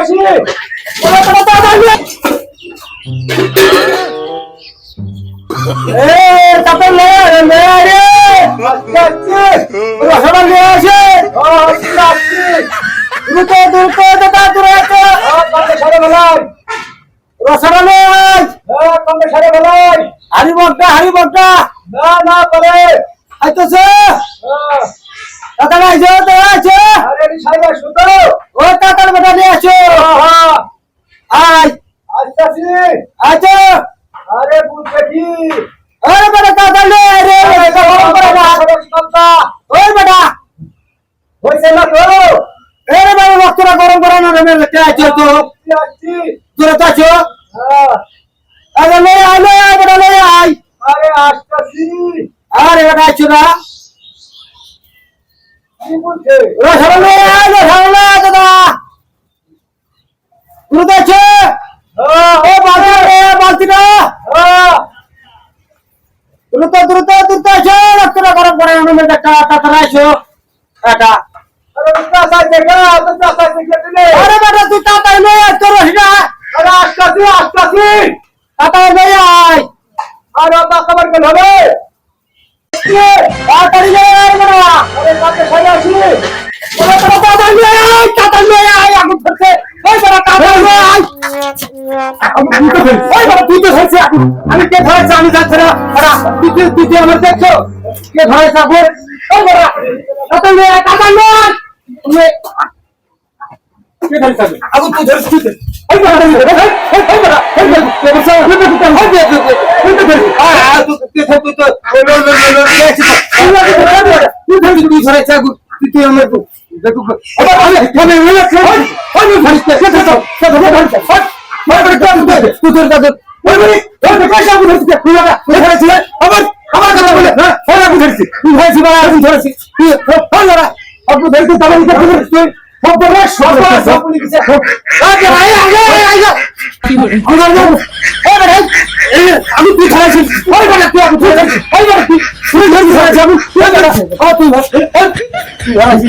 আসি তারপর রসগোল্লা নিয়ে আসে দ্রুত দ্রুত দাদা দূরে আছে রসগোল্লা হারি বগটা না না করে আইতেছে দাদা আইছো তো আছে আরে সাইবা শুতো ও তাতার বেটা নিয়ে আসো আয় আসছি আচ্ছা আরে বুঝতে কি আরে বেটা দাদা লে রে এটা বড় করে না ওই বেটা হইছে না তো এরে বাবা বক্তরা গরম করে না রে কে আইছো তো আসছি তোরা তো আছো হ্যাঁ আরে লে আলে বেটা লে আই আরে আসছি আরে বেটা আইছো না কি বলছে রসগোল্লা রসগোল্লা দাদা তুই তো আছো ও বালতিটা দ্রুত দ্রুত দ্রুত আছো রক্তটা গরম করে আমাদের একটা তাড়াতাড়ি আছো এটা আরে বেটা তুই তাড়াতাড়ি নে তোর রহিনা আরে আসতাছি তাড়াতাড়ি নে আয় আর আপা খবর কেন হবে তাড়াতাড়ি নে বেটা আরে কাছে সাই আসি তাড়াতাড়ি নে আয় আগুন ধরছে ওই বেটা তাড়াতাড়ি নে আয় ওই বেটা তুই তো ধরছে আমি কে ধরেছে আমি যাচ্ছি না তুই আমার দেখছো কে ধরেছে আগুন ওই বেটা তাড়াতাড়ি নে তুমি কে ধরেছে আগুন তুই ধরছিস ওই বেটা ওই বেটা তুই ধরেছে আগুন তুই আমার আমি তুই ধরেছি তুই ধরেছি